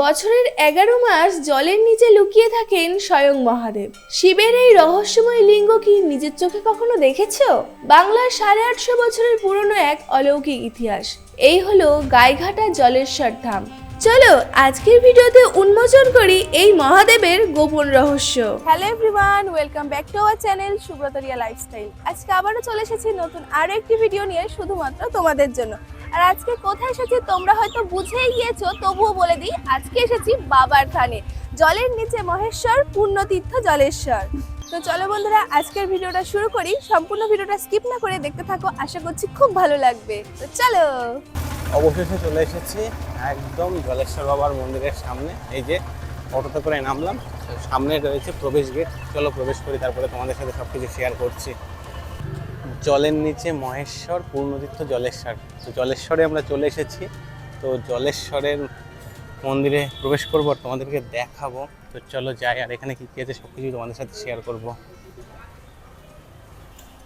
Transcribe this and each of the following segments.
বছরের 11 মাস জলের নিচে লুকিয়ে থাকেন স্বয়ং মহাদেব। শিবের এই রহস্যময় লিঙ্গ কি নিজের চোখে কখনো দেখেছো? বাংলার 850 বছরের পুরনো এক অলৌকিক ইতিহাস। এই হলো গাইঘাটা জলেশ্বর ধাম। চলো আজকের ভিডিওতে উন্মোচন করি এই মহাদেবের গোপন রহস্য। Hello everyone, welcome back to our channel Subrataria lifestyle. আজকে আবারও চলে এসেছি নতুন আরো একটি ভিডিও নিয়ে, শুধুমাত্র তোমাদের জন্য। আর আজকে কোথায় এসেছি তোমরা হয়তো বুঝেই গিয়েছো, তবুও বলে দিই, আজকে এসেছি বাবার থানে, জলের নিচে মহেশ্বর, পুণ্যতীর্থ জলেশ্বর। তো চলো বন্ধুরা, আজকের ভিডিওটা শুরু করি। সম্পূর্ণ ভিডিওটা স্কিপ না করে দেখতে থাকো, আশা করছি খুব ভালো লাগবে। তো চলো। অবশেষে চলে এসেছি একদম জলেশ্বর বাবার মন্দিরের সামনে। এই যে অটোতে করে নামলাম, সামনে রয়েছে প্রবেশ গেট। চলো প্রবেশ করি, তারপরে তোমাদের সাথে সব কিছু শেয়ার করছি। জলের নিচে মহেশ্বর, পূর্ণতীর্থ জলেশ্বর। তো জলেশ্বরে আমরা চলে এসেছি। তো জলেশ্বরের মন্দিরে প্রবেশ করবো আর তোমাদেরকে দেখাবো। তো চলো যাই, আর এখানে কী কী আছে সব কিছু তোমাদের সাথে শেয়ার করব।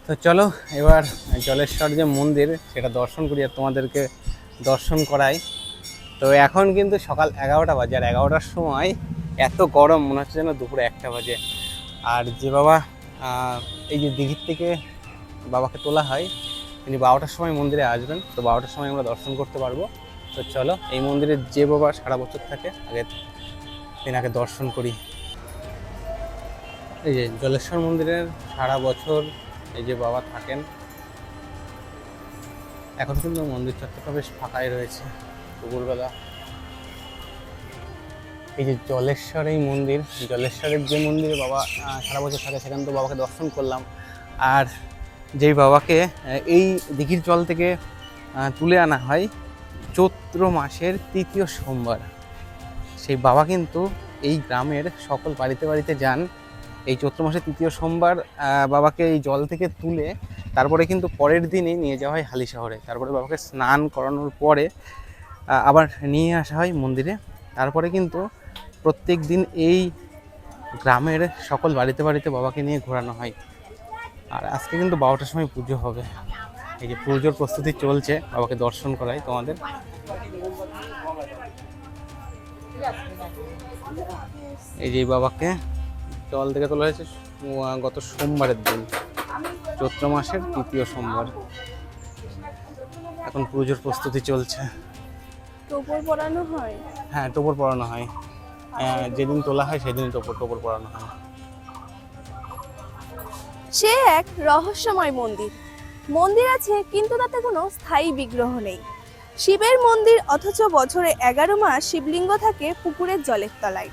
তো চলো এবার জলেশ্বর যে মন্দির সেটা দর্শন করি আর তোমাদেরকে দর্শন করাই। তো এখন কিন্তু সকাল 11টা বাজে, আর 11টার সময় এত গরম মনে হচ্ছে যেন দুপুরে 1টা বাজে। আর যে বাবা এই যে দিঘির থেকে বাবাকে তোলা হয়, তিনি 12টার সময় মন্দিরে আসবেন। তো 12টার সময় আমরা দর্শন করতে পারবো। তো চলো এই মন্দিরে যে বাবা সারা বছর থাকে তেনাকে দর্শন করি। এই যে জলেশ্বর মন্দিরের সারা বছর এই যে বাবা থাকেন। এখন কিন্তু মন্দির চত্বরটা বেশ ফাঁকাই রয়েছে দুপুরবেলা। এই যে জলেশ্বর এই মন্দির, জলেশ্বরের যে মন্দিরে বাবা সারা বছর থাকে সেখানে তো বাবাকে দর্শন করলাম। আর যেই বাবাকে এই দিঘির জল থেকে তুলে আনা হয় চৈত্র মাসের 3য় সোমবার, সেই বাবা কিন্তু এই গ্রামের সকল বাড়িতে বাড়িতে যান। এই চৈত্র মাসের 3য় সোমবার বাবাকে এই জল থেকে তুলে তারপরে কিন্তু পরের দিনই নিয়ে যাওয়া হয় হালি শহরে। তারপরে বাবাকে স্নান করানোর পরে আবার নিয়ে আসা হয় মন্দিরে। তারপরে কিন্তু প্রত্যেক দিন এই গ্রামের সকল বাড়িতে বাড়িতে বাবাকে নিয়ে ঘোরানো হয়। আর আজকে কিন্তু 12টার সময় পুজো হবে। এই যে পুজোর প্রস্তুতি চলছে, বাবাকে দর্শন করাই তোমাদের। এই যে বাবাকে জল থেকে তোলা হয়েছে গত সোমবারের দিন, চৈত্র মাসের 3য় সোমবার। এখন পুজোর প্রস্তুতি চলছে। টোপর পরানো হয়? হ্যাঁ, টোপর পরানো হয়। যেদিন তোলা হয় সেদিনই টোপর পরানো হয়। সে এক রহস্যময় মন্দির। মন্দির আছে কিন্তু তাতে কোনো স্থায়ী বিগ্রহ নেই। শিবের মন্দির, অথচ বছরে 11 মাস শিবলিঙ্গ থাকে পুকুরের জলের তলায়।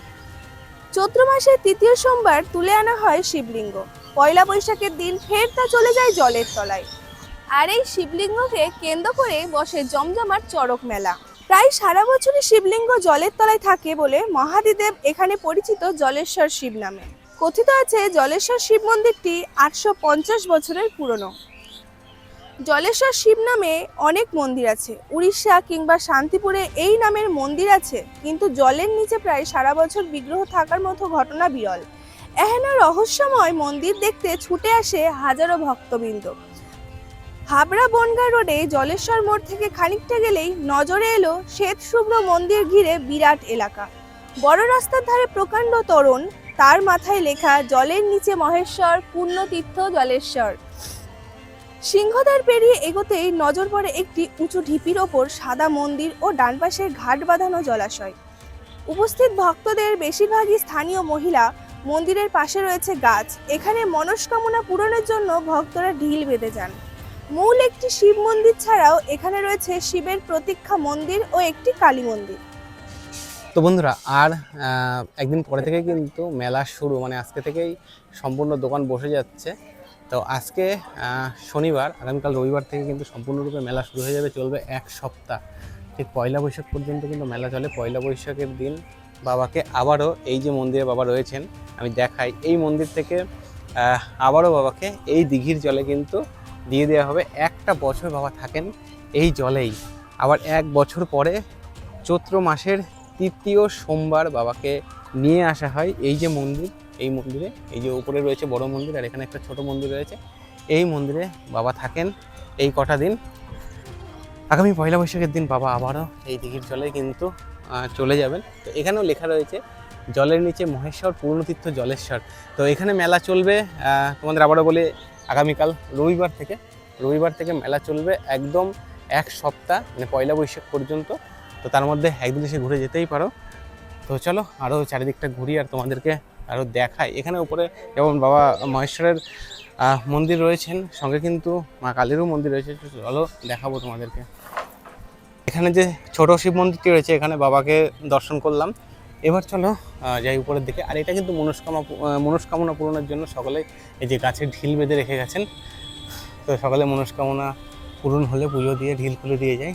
চৈত্র মাসের 3য় সোমবার তুলে আনা হয় শিবলিঙ্গ। পয়লা বৈশাখের দিন ফের তা চলে যায় জলের তলায়। আর এই শিবলিঙ্গকে কেন্দ্র করে বসে জমজমাট চড়ক মেলা। প্রায় সারা বছরই শিবলিঙ্গ জলের তলায় থাকে বলে মহাদেব এখানে পরিচিত জলেশ্বর শিব নামে। কথিত আছে জলেশ্বর শিব মন্দিরটি 850 বছরের পুরনো। জলেশ্বর শিব নামে অনেক মন্দির আছে। উড়িষ্যা কিংবা শান্তিপুরে এই নামের মন্দির আছে, কিন্তু জলের নিচে প্রায় সারা বছর বিগ্রহ থাকার মতো ঘটনা বিরল। এহেন রহস্যময় মন্দির দেখতে ছুটে আসে হাজারো ভক্তবৃন্দ। হাবড়া বনগাঁ রোডে জলেশ্বর মোড় থেকে খানিকটা গেলেই নজরে এলো শ্বেত শুভ্র মন্দির ঘিরে বিরাট এলাকা। বড় রাস্তার ধারে প্রকাণ্ড তোরণ, তার মাথায় লেখা জলের নিচে মহেশ্বর, পুণ্যতীর্থ জলেশ্বর। সিংহদ্বার পেরিয়ে এগোতেই নজর পড়ে একটি উঁচু ঢিপির ওপর সাদা মন্দির ও ডান পাশে ঘাট বাঁধানো জলাশয়। উপস্থিত ভক্তদের বেশিরভাগই স্থানীয় মহিলা। মন্দিরের পাশে রয়েছে গাছ। এখানে মনস্কামনা পূরণের জন্য ভক্তরা ঢিল বেঁধে যান। মূল একটি শিব মন্দির ছাড়াও এখানে রয়েছে শিবের প্রতীক্ষা মন্দির ও একটি কালী মন্দির। তো বন্ধুরা, আর একদিন পরে থেকে কিন্তু মেলা শুরু, মানে আজকে থেকেই সম্পূর্ণ দোকান বসে যাচ্ছে। তো আজকে শনিবার, আগামীকাল রবিবার থেকে কিন্তু সম্পূর্ণরূপে মেলা শুরু হয়ে যাবে, চলবে 1 সপ্তাহ। ঠিক পয়লা বৈশাখ পর্যন্ত কিন্তু মেলা চলে। পয়লা বৈশাখের দিন বাবাকে আবারও এই যে মন্দিরে বাবা রয়েছেন আমি দেখাই, এই মন্দির থেকে আবারও বাবাকে এই দিঘির জলে কিন্তু দিয়ে দেওয়া হবে। 1টা বছর বাবা থাকেন এই জলেই। আবার 1 বছর পরে চৈত্র মাসের 3য় সোমবার বাবাকে নিয়ে আসা হয় এই যে মন্দির, এই মন্দিরে। এই যে উপরে রয়েছে বড় মন্দির আর এখানে একটা ছোট মন্দির রয়েছে। এই মন্দিরে বাবা থাকেন এই কটা দিন। আগামী পয়লা বৈশাখের দিন বাবা আবারও এই দিঘির জলে কিন্তু চলে যাবেন। তো এখানেও লেখা রয়েছে জলের নিচে মহেশ্বর পূর্ণতীর্থ জলেশ্বর। তো এখানে মেলা চলবে, তোমাদের আবারও বলে আগামীকাল রবিবার থেকে মেলা চলবে একদম এক সপ্তাহ, মানে পয়লা বৈশাখ পর্যন্ত। তো তার মধ্যে একদিন এসে ঘুরে যেতেই পারো। তো চলো আরও চারিদিকটা ঘুরি আর তোমাদেরকে আরও দেখাই। এখানে উপরে যেমন বাবা মহেশ্বরের মন্দির রয়েছেন, সঙ্গে কিন্তু মা কালীরও মন্দির রয়েছে। চলো দেখাবো তোমাদেরকে। এখানে যে ছোট শিব মন্দিরটি রয়েছে, এখানে বাবাকে দর্শন করলাম। এবার চলো যাই উপরের দিকে। আর এটা কিন্তু মনস্কামনা পূরণের জন্য সকলে এই যে গাছের ঢিল বেঁধে রেখে গেছেন। তো সকালে মনস্কামনা পূরণ হলে পুজো দিয়ে ঢিল খুলে দিয়ে যায়।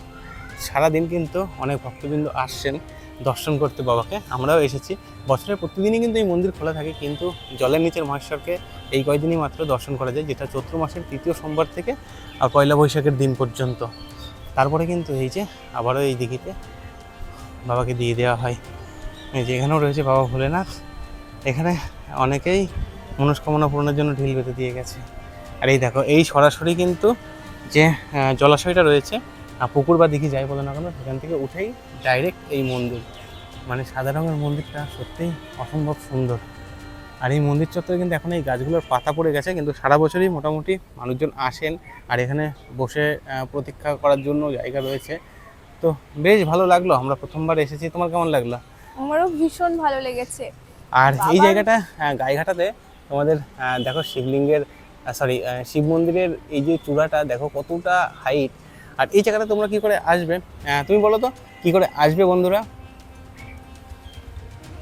সারাদিন কিন্তু অনেক ভক্তবৃন্দ আসছেন দর্শন করতে বাবাকে, আমরাও এসেছি। বছরের প্রতিদিনই কিন্তু এই মন্দির খোলা থাকে, কিন্তু জলের নিচের মহেশ্বরকে এই কয়দিনই মাত্র দর্শন করা যায়, যেটা চৈত্র মাসের 3য় সোমবার থেকে আর পয়লা বৈশাখের দিন পর্যন্ত। তারপরে কিন্তু এই যে আবারও এই দিঘিতে বাবাকে দিয়ে দেওয়া হয়। এই যে এখানেও রয়েছে বাবা ভোলেনাথ, এখানে অনেকেই মনস্কামনা পূরণের জন্য ঢিল বেঁধে দিয়ে গেছে। আর এই দেখো, এই সরাসরি কিন্তু যে জলাশয়টা রয়েছে, পুকুর বা দিঘি যাই বলে না কেন, সেখান থেকে উঠেই ডাইরেক্ট এই মন্দির। মানে সাদা রঙের মন্দিরটা সত্যিই অসম্ভব সুন্দর। আর এই মন্দির চত্বরে কিন্তু এখন এই গাছগুলোর পাতা পড়ে গেছে, কিন্তু সারা বছরই মোটামুটি মানুষজন আসেন। আর এখানে বসে প্রতীক্ষা করার জন্য জায়গা রয়েছে। তো বেশ ভালো লাগলো, আমরা প্রথমবার এসেছি। তোমার কেমন লাগলো? আমারও ভীষণ ভালো লেগেছে। আর এই জায়গাটা গাইঘাটাতে তোমাদের দেখো শিবলিঙ্গের শিব মন্দিরের এই যে চূড়াটা দেখো কতটা হাইট। আর এই জায়গাটা তোমরা কি করে আসবে, তুমি বলো তো কি করে আসবে বন্ধুরা?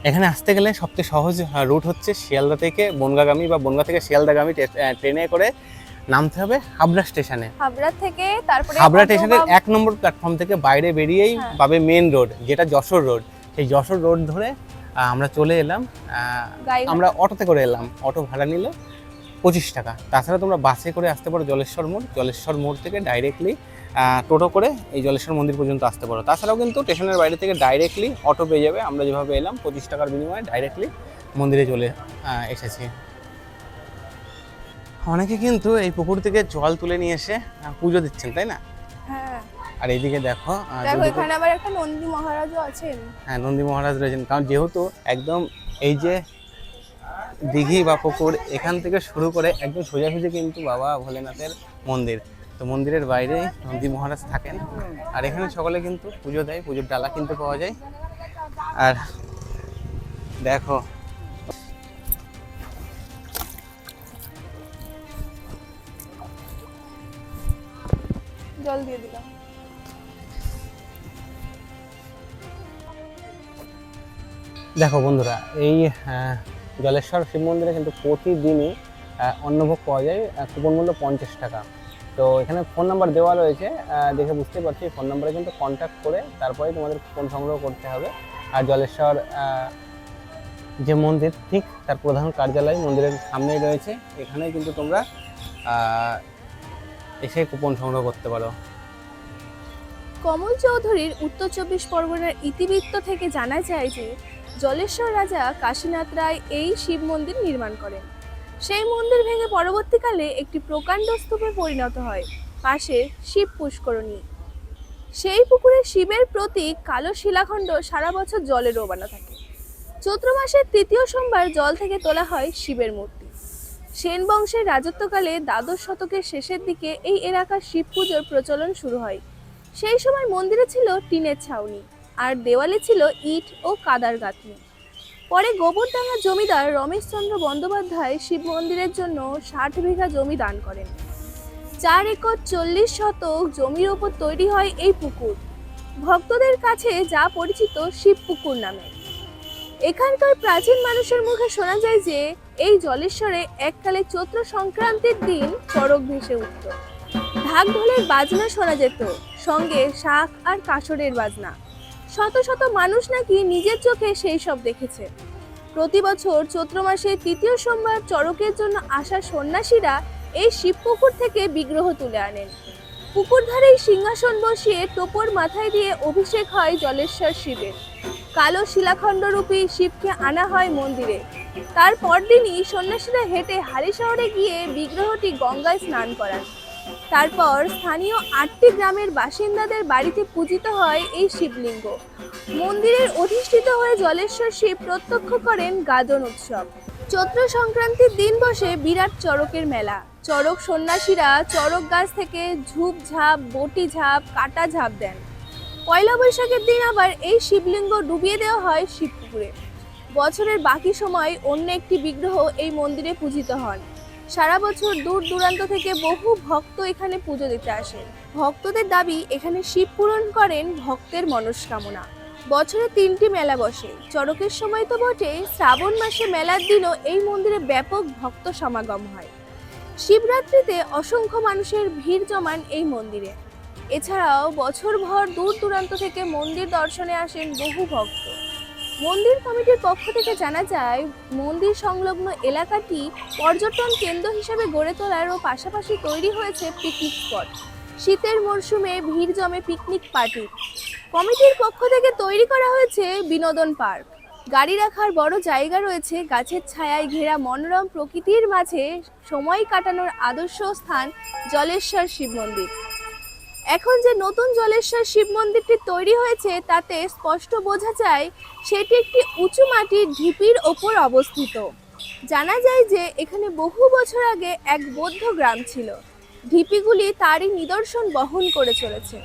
এখানে আসতে গেলে সবচেয়ে সহজ রুট হচ্ছে শিয়ালদা থেকে বনগাগামী বা বনগা থেকে শিয়ালদাগামী ট্রেনে করে নামতে হবে হাবড়া স্টেশনে। হাবড়া স্টেশনের 1 নম্বর প্ল্যাটফর্ম থেকে বাইরে বেরিয়েই পাবে মেন রোড, যেটা যশোর রোড। সেই যশোর রোড ধরে আমরা চলে এলাম। আমরা অটোতে করে এলাম, অটো ভাড়া নিল 25 টাকা। তাছাড়া তোমরা বাসে করে আসতে পারো জলেশ্বর মোড় থেকে ডাইরেক্টলি টোটো করে এই জলেশ্বর মন্দির পর্যন্ত আসতে পারো। তাছাড়াও কিন্তু স্টেশনের বাইরে থেকে ডাইরেক্টলি অটো পেয়ে যাবে। আমরা যেভাবে এলাম 25 টাকার বিনিময়ে ডাইরেক্টলি মন্দিরে চলে এসেছি। অনেকে কিন্তু এই পুকুর থেকে জল তুলে নিয়ে এসে পুজো দিচ্ছেন, তাই না? হ্যাঁ। আর এইদিকে দেখো এখানে আবার একটা নন্দী মহারাজও আছেন। হ্যাঁ, নন্দী মহারাজ রয়েছেন। কারণ যেহেতু একদম এই যে দিঘি বা পুকুর, এখান থেকে শুরু করে একদম সোজাসুজি কিন্তু বাবা ভোলেনাথের মন্দির। তো মন্দিরের বাইরে নন্দী মহারাজ থাকেন। আর এখানে সকলে কিন্তু পুজো দেয়, পুজোর ডালা কিনতে পাওয়া যায়। আর দেখো জল দিয়ে দিলাম। দেখো বন্ধুরা, এই জলেশ্বর শিব মন্দিরে কিন্তু প্রতিদিনই অন্নভোগ পাওয়া যায়, কুপন মূল্য 50 টাকা। তো এখানে ফোন নাম্বার দেওয়া রয়েছে, দেখে বুঝতে পারছি। ফোন নাম্বারে কিন্তু কন্ট্যাক্ট করে তারপরে তোমাদের কুপন সংগ্রহ করতে হবে। আর জলেশ্বর যে মন্দির, ঠিক তার প্রধান কার্যালয় মন্দিরের সামনেই রয়েছে। এখানেই কিন্তু তোমরা এসে কুপন সংগ্রহ করতে পারো। কমল চৌধুরীর উত্তর 24 পরগনার ইতিবৃত্ত থেকে জানা যায় যে জলেশ্বর রাজা কাশীনাথ রায় এই শিব মন্দির নির্মাণ করেন। সেই মন্দির ভেঙে পরবর্তীকালে একটি প্রকাণ্ড স্তূপে পরিণত হয় পাশে শিব পুষ্করণী। সেই পুকুরে শিবের প্রতীক কালো শিলাখণ্ড সারা বছর জলে ডোবানো থাকে। চৈত্র মাসের 3য় সোমবার জল থেকে তোলা হয় শিবের মূর্তি। সেন বংশের রাজত্বকালে দ্বাদশ শতকের শেষের দিকে এই এলাকার শিব পুজোর প্রচলন শুরু হয়। সেই সময় মন্দিরে ছিল টিনের ছাউনি আর দেওয়ালে ছিল ইট ও কাদার গাঁথনি। পরে গোবরডাঙ্গা জমিদার রমেশচন্দ্র বন্দ্যোপাধ্যায় শিব মন্দিরের জন্য 60 বিঘা জমি দান করেন। 4 একর 40 শতক জমির ওপর তৈরি হয় এই পুকুর, ভক্তদের কাছে যা পরিচিত শিব পুকুর নামে। এখানকার প্রাচীন মানুষের মুখে শোনা যায় যে এই জলেশ্বরে এককালে চৈত্র সংক্রান্তির দিন চড়ক ভেসে উঠত। ঢাক ঢোলের বাজনা শোনা যেত, সঙ্গে শাঁখ আর কাসরের বাজনা। শত শত মানুষ নাকি নিজের চোখে সেই সব দেখেছে। প্রতি বছর চৈত্র মাসের 3য় সোমবার চড়কের জন্য আসা সন্ন্যাসীরা এই শিব পুকুর থেকে বিগ্রহ তুলে আনেন। পুকুর ধারেই সিংহাসন বসিয়ে টোপর মাথায় দিয়ে অভিষেক হয় জলেশ্বর শিবের। কালো শিলাখণ্ডরূপী শিবকে আনা হয় মন্দিরে। তার পরদিনই সন্ন্যাসীরা হেঁটে হালি শহরে গিয়ে বিগ্রহটি গঙ্গায় স্নান করান। তারপর স্থানীয় 8টি গ্রামের বাসিন্দাদের বাড়িতে পূজিত হয় এই শিবলিঙ্গ। মন্দিরের অধিষ্ঠিত হয়ে জলেশ্বর শিব প্রত্যক্ষ করেন গাজন উৎসব। চৈত্র সংক্রান্তির দিন বসে বিরাট চড়কের মেলা। চড়ক সন্ন্যাসীরা চড়ক গাছ থেকে ঝুপ ঝাপ, বটি ঝাপ, কাটা ঝাপ দেন। পয়লা বৈশাখের দিন আবার এই শিবলিঙ্গ ডুবিয়ে দেওয়া হয় শিবপুকুরে। বছরের বাকি সময় অন্য একটি বিগ্রহ এই মন্দিরে পূজিত হন। সারা বছর দূর দূরান্ত থেকে বহু ভক্ত এখানে পুজো দিতে আসেন। ভক্তদের দাবি এখানে শিব পূরণ করেন ভক্তের মনস্কামনা। বছরে 3টি মেলা বসে। চড়কের সময় তো বটে, শ্রাবণ মাসে মেলার দিনও এই মন্দিরে ব্যাপক ভক্ত সমাগম হয়। শিবরাত্রিতে অসংখ্য মানুষের ভিড় জমান এই মন্দিরে। এছাড়াও বছরভর দূর দূরান্ত থেকে মন্দির দর্শনে আসেন বহু ভক্ত। মন্দির কমিটির পক্ষ থেকে জানা যায়, মন্দির সংলগ্ন এলাকাটি পর্যটন কেন্দ্র হিসেবে গড়ে তোলার ও পাশাপাশি তৈরি হয়েছে পিকনিক স্পট। শীতের মরশুমে ভিড় জমে পিকনিক পার্টি। কমিটির পক্ষ থেকে তৈরি করা হয়েছে বিনোদন পার্ক। গাড়ি রাখার বড় জায়গা রয়েছে। গাছের ছায়ায় ঘেরা মনোরম প্রকৃতির মাঝে সময় কাটানোর আদর্শ স্থান জলেশ্বর শিব মন্দির। এখন যে নতুন জলেশ্বর শিব মন্দিরটি তৈরি হয়েছে তাতে স্পষ্ট বোঝা যায় সেটি একটি উঁচু মাটির ঢিপির ওপর অবস্থিত। জানা যায় যে এখানে বহু বছর আগে এক বৌদ্ধ গ্রাম ছিল। ঢিপিগুলি তারই নিদর্শন বহন করে চলেছে।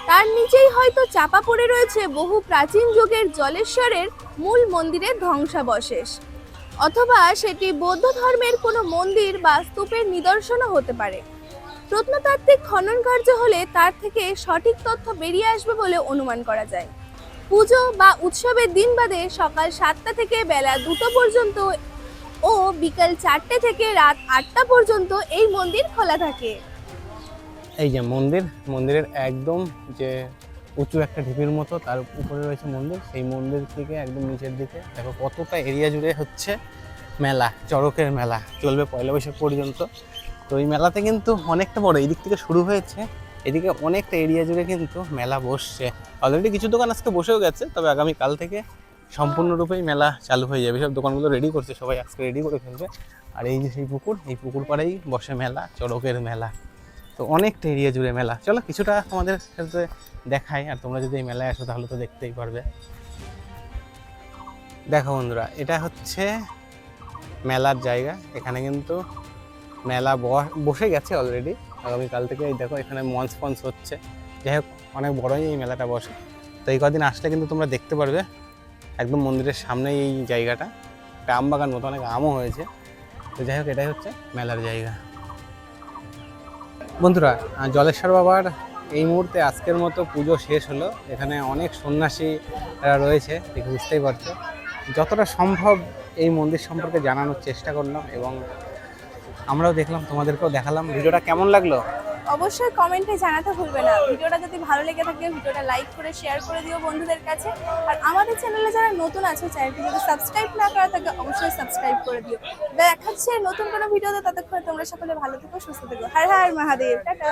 তার নিচেই হয়তো চাপা পড়ে রয়েছে বহু প্রাচীন যুগের জলেশ্বরের মূল মন্দিরের ধ্বংসাবশেষ, অথবা সেটি বৌদ্ধ ধর্মের কোনো মন্দির বা স্তূপের নিদর্শনও হতে পারে। প্রত্নতাত্ত্বিক খনন কার্য হলে তার থেকে সঠিক তথ্য বেরিয়ে আসবে বলে অনুমান করা যায়। পুজো বা উৎসবের দিন বাদে সকাল 7টা থেকে বেলা 2টো পর্যন্ত ও বিকাল 4টে থেকে রাত 8টা পর্যন্ত এই মন্দির খোলা থাকে। এই যে মন্দিরের একদম যে উঁচু একটা ঢিপির মতো, তার উপরে রয়েছে মন্দির। সেই মন্দির থেকে একদম নিচের দিকে দেখো কতটা এরিয়া জুড়ে হচ্ছে মেলা, চড়কের মেলা চলবে পয়লা বৈশাখ পর্যন্ত। তো এই মেলাতে কিন্তু অনেকটা বড়, এই দিক থেকে শুরু হয়েছে, এদিকে অনেকটা এরিয়া জুড়ে কিন্তু মেলা বসছে। অলরেডি কিছু দোকান আজকে বসেও গেছে, তবে আগামী কাল থেকে সম্পূর্ণরূপেই মেলা চালু হয়ে যাবে। সব দোকানগুলো রেডি করছে, সবাই আজকে রেডি করে ফেলবে। আর এই যে সেই পুকুর, এই পুকুর পাড়েই বসে মেলা, চড়কের মেলা। তো অনেকটা এরিয়া জুড়ে মেলা। চলো কিছুটা আমাদের সাথে দেখাই, আর তোমরা যদি এই মেলায় আসো তাহলে তো দেখতেই পারবে। দেখো বন্ধুরা, এটা হচ্ছে মেলার জায়গা। এখানে কিন্তু মেলা বসে গেছে অলরেডি। আগামীকাল থেকে এই দেখো এখানে মঞ্চ ফঞ্চ হচ্ছে। যাই হোক, অনেক বড়ই এই মেলাটা বসে। তো এই কদিন আসলে কিন্তু তোমরা দেখতে পারবে একদম মন্দিরের সামনেই এই জায়গাটা, একটা আম বাগান মতো, অনেক আমও হয়েছে। তো যাই হোক, এটাই হচ্ছে মেলার জায়গা। বন্ধুরা, জলেশ্বর বাবার এই মুহূর্তে আজকের মতো পুজো শেষ হলো। এখানে অনেক সন্ন্যাসীরা রয়েছে, দেখে বুঝতেই পারছো। যতটা সম্ভব এই মন্দির সম্পর্কে জানানোর চেষ্টা করলাম এবং আমরাও দেখলাম, তোমাদেরকেও দেখালাম। ভিডিওটা কেমন লাগলো অবশ্যই কমেন্টে জানাতে ভুলবে না। ভিডিওটা যদি ভালো লেগে থাকে ভিডিওটা লাইক করে শেয়ার করে দিও বন্ধুদের কাছে। আর আমাদের চ্যানেলে যারা নতুন আছে, চ্যানেলটি যদি সাবস্ক্রাইব না করা থাকে অবশ্যই সাবস্ক্রাইব করে দিও। দেখা হচ্ছে নতুন কোনো ভিডিওতে, ততক্ষণে তোমরা সকলে ভালো থেকো, সুস্থ থেকো। হর হর মহাদেব, টাটা।